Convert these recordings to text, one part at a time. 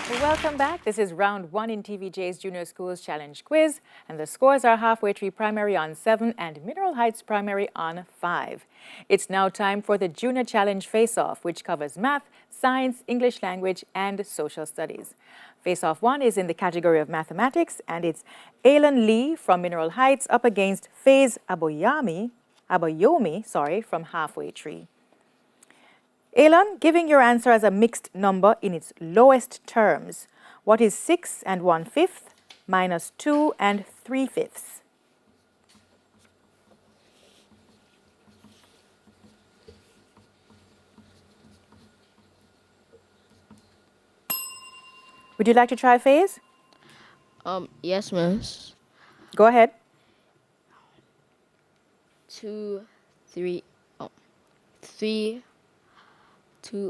Welcome back. This is round 1 in TVJ's Junior Schools Challenge Quiz, and the scores are Halfway Tree Primary on 7 and Mineral Heights Primary on 5. It's now time for the Junior Challenge Face-Off, which covers math, science, English language, and social studies. Face-Off 1 is in the category of mathematics, and it's Alan Lee from Mineral Heights up against Faze Aboyomi from Halfway Tree. Alan, giving your answer as a mixed number in its lowest terms, what is 6 and 1/5 minus 2 and 3/5? Would you like to try, Faze? Yes, miss. Go ahead. 2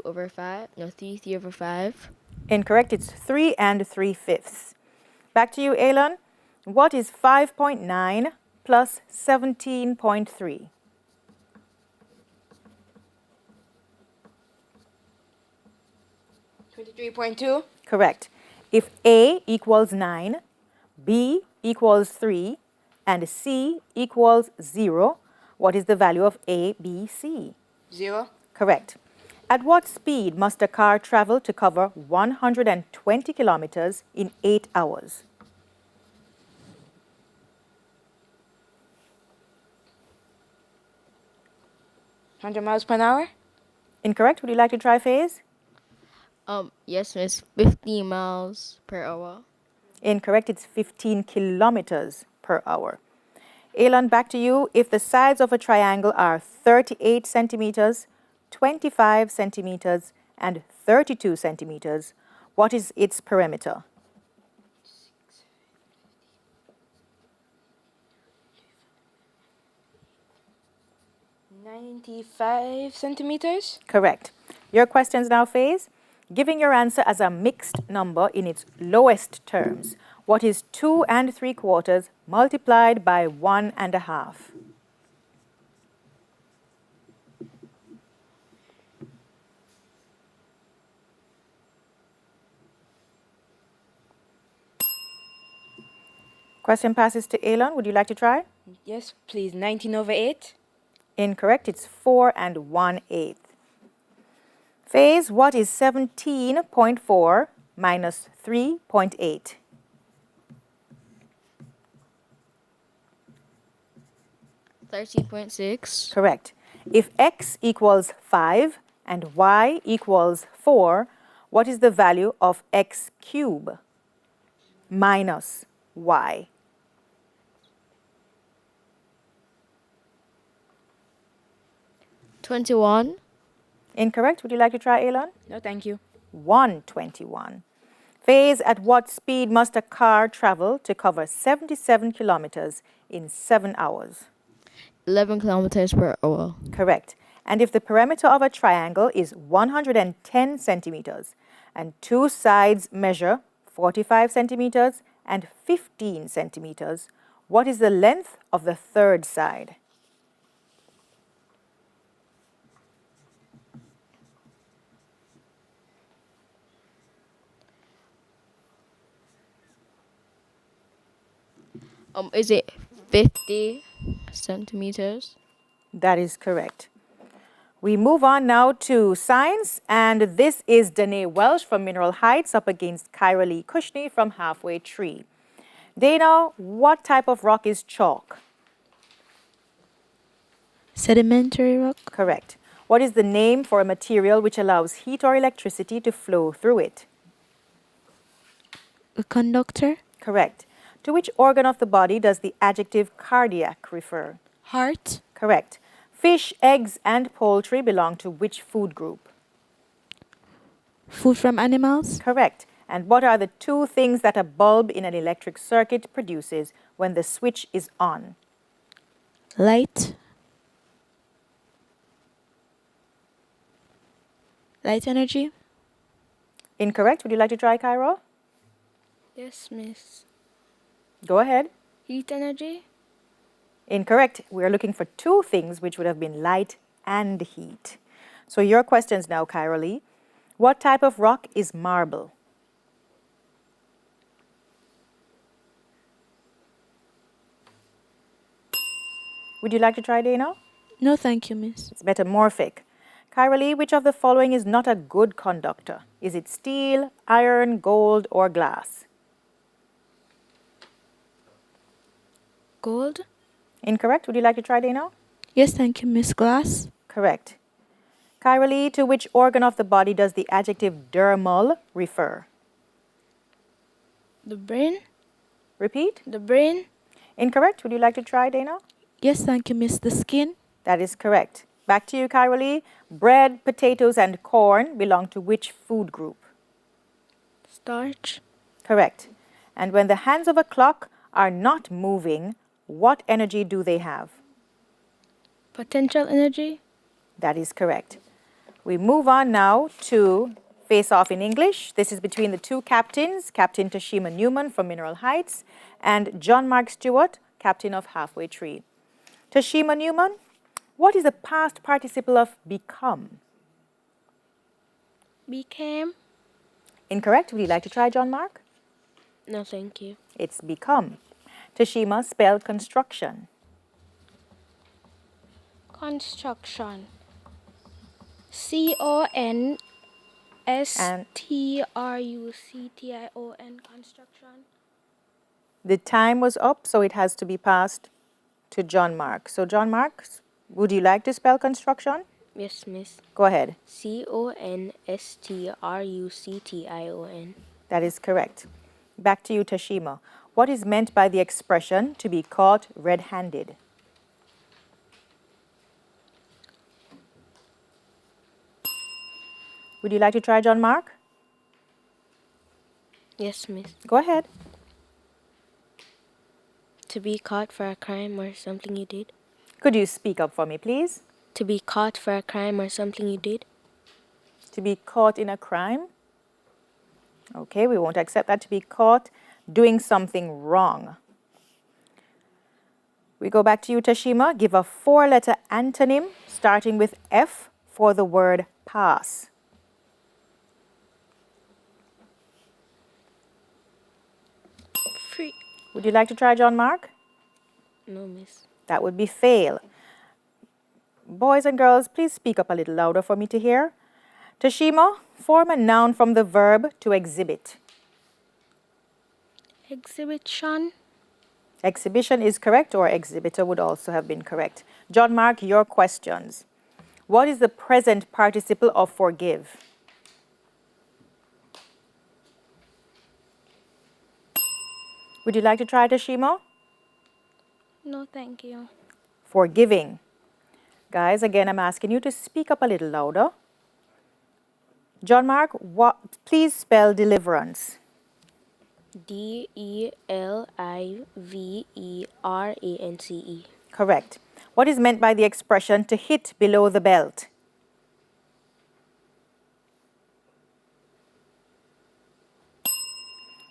over 5. No, 3 over 5. Incorrect. It's 3 and 3/5. Back to you, Alan. What is 5.9 plus 17.3? $23.2. Correct. If A equals 9, B equals 3, and C equals 0, what is the value of A, B, C? 0. Correct. At what speed must a car travel to cover 120 kilometers in 8 hours? $100 mph. Incorrect. Would you like to try, Faze? Yes, miss. 15 miles per hour. Incorrect. It's 15 kilometers per hour. Elon, back to you. If the sides of a triangle are 38 centimeters, 25 centimeters, and 32 centimeters, what is its perimeter? $95 centimeters. Correct. Your questions now, Faze. Giving your answer as a mixed number in its lowest terms, what is 2 3/4 multiplied by 1 1/2? Question passes to Elon. Would you like to try? Yes, please. 19 over 8. Incorrect. It's 4 1/8. Faze, what is 17.4 minus 3.8? $13.6. Correct. If x equals 5 and y equals 4, what is the value of x cubed minus y? $21. Incorrect. Would you like to try, Elon? No, thank you. 121. Faze, at what speed must a car travel to cover 77 kilometers in 7 hours? 11 kilometers per hour. Correct. And if the perimeter of a triangle is 110 centimeters and two sides measure 45 centimeters and 15 centimeters, what is the length of the third side? Is it 50 centimeters? That is correct. We move on now to science, and this is Danae Welsh from Mineral Heights up against Kyra Lee Cushney from Halfway Tree. Dana, what type of rock is chalk? Sedimentary rock. Correct. What is the name for a material which allows heat or electricity to flow through it? A conductor. Correct. To which organ of the body does the adjective cardiac refer? Heart. Correct. Fish, eggs, and poultry belong to which food group? Food from animals. Correct. And what are the two things that a bulb in an electric circuit produces when the switch is on? Light. Light energy. Incorrect. Would you like to try, Cairo? Yes, miss. Go ahead. Heat energy. Incorrect. We are looking for two things which would have been light and heat. So your questions now, Cairo Lee. What type of rock is marble? Would you like to try, Dana? No, thank you, miss. It's metamorphic. Kyra, which of the following is not a good conductor? Is it steel, iron, gold, or glass? Gold. Incorrect. Would you like to try, Dana? Yes, thank you, miss. Glass. Correct. Kyra, to which organ of the body does the adjective dermal refer? The brain. Repeat. The brain. Incorrect. Would you like to try, Dana? Yes, thank you, miss. The skin. That is correct. Back to you, Kyra. Bread, potatoes, and corn belong to which food group? Starch. Correct. And when the hands of a clock are not moving, what energy do they have? Potential energy. That is correct. We move on now to Face Off in English. This is between the two captains, Captain Tashima Newman from Mineral Heights and John Mark Stewart, captain of Halfway Tree. Tashima Newman, what is the past participle of become? Became. Incorrect. Would you like to try, John Mark? No, thank you. It's become. Tashima, spell construction. Construction. CONSTRUCTION. Construction. The time was up, so it has to be passed to John Mark. So, John Mark, would you like to spell construction? Yes, miss. Go ahead. CONSTRUCTION. That is correct. Back to you, Tashima. What is meant by the expression to be caught red-handed? Would you like to try, John Mark? Yes, miss. Go ahead. To be caught for a crime or something you did. Could you speak up for me, please? To be caught for a crime or something you did. To be caught in a crime? Okay, we won't accept that. To be caught doing something wrong. We go back to you, Tashima. Give a 4-letter antonym starting with F for the word pass. Free. Would you like to try, John Mark? No, miss. That would be fail. Boys and girls, please speak up a little louder for me to hear. Tashima, form a noun from the verb to exhibit. Exhibition. Exhibition is correct, or exhibitor would also have been correct. John Mark, your questions. What is the present participle of forgive? Would you like to try, Tashima? No, thank you. Forgiving. Guys, again, I'm asking you to speak up a little louder. John Mark, please spell deliverance. DELIVERANCE. Correct. What is meant by the expression to hit below the belt?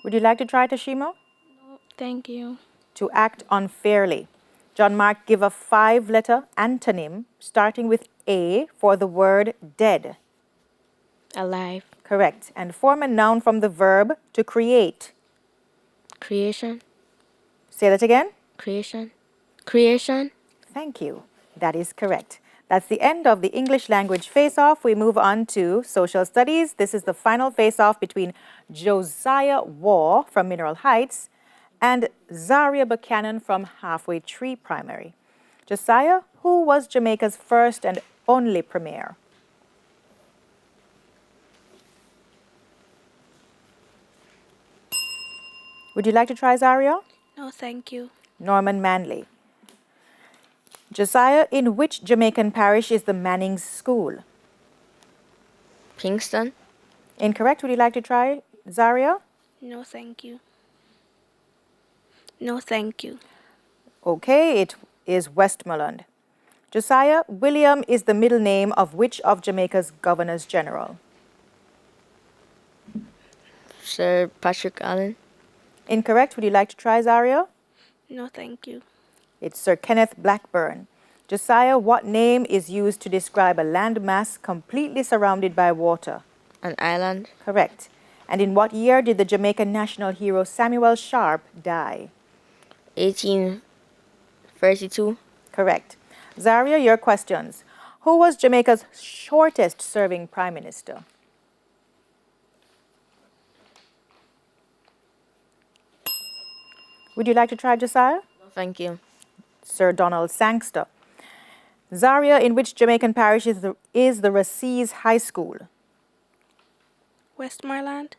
Would you like to try, Tashima? No, thank you. To act unfairly. John Mark, give a 5-letter antonym starting with A for the word dead. Alive. Correct. And form a noun from the verb to create. Creation. Say that again. Creation. Creation. Thank you. That is correct. That's the end of the English language face-off. We move on to social studies. This is the final face-off between Josiah Waugh from Mineral Heights and Zaria Buchanan from Halfway Tree Primary. Josiah, who was Jamaica's first and only premier? Would you like to try, Zaria? No, thank you. Norman Manley. Josiah, in which Jamaican parish is the Manning's School? Kingston. Incorrect. Would you like to try, Zaria? No, thank you. No, thank you. Okay, it is Westmoreland. Josiah, William is the middle name of which of Jamaica's governors general? Sir Patrick Allen. Incorrect. Would you like to try, Zaria? No, thank you. It's Sir Kenneth Blackburn. Josiah, what name is used to describe a landmass completely surrounded by water? An island. Correct. And in what year did the Jamaican national hero Samuel Sharp die? 1832. Correct. Zaria, your questions. Who was Jamaica's shortest serving prime minister? Would you like to try, Josiah? No, thank you. Sir Donald Sangster. Zaria, in which Jamaican parish is the Racees High School? Westmoreland.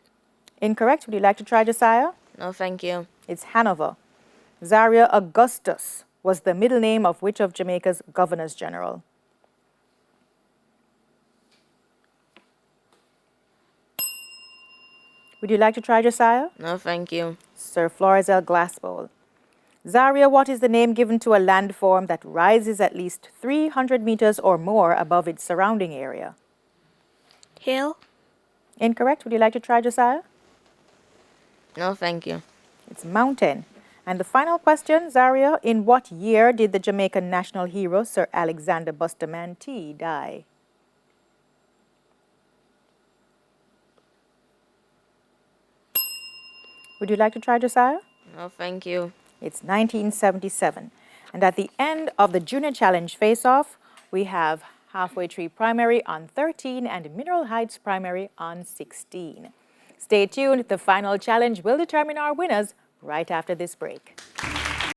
Incorrect. Would you like to try, Josiah? No, thank you. It's Hanover. Zaria, Augustus was the middle name of which of Jamaica's governors general? Would you like to try, Josiah? No, thank you. Sir Florizel Glassbowl. Zaria, what is the name given to a landform that rises at least 300 meters or more above its surrounding area? Hill. Incorrect. Would you like to try, Josiah? No, thank you. It's mountain. And the final question, Zaria, in what year did the Jamaican national hero Sir Alexander Bustamante die? Would you like to try, Josiah? No, thank you. It's 1977. And at the end of the Junior Challenge face-off, we have Halfway Tree Primary on 13 and Mineral Heights Primary on 16. Stay tuned. The final challenge will determine our winners right after this break.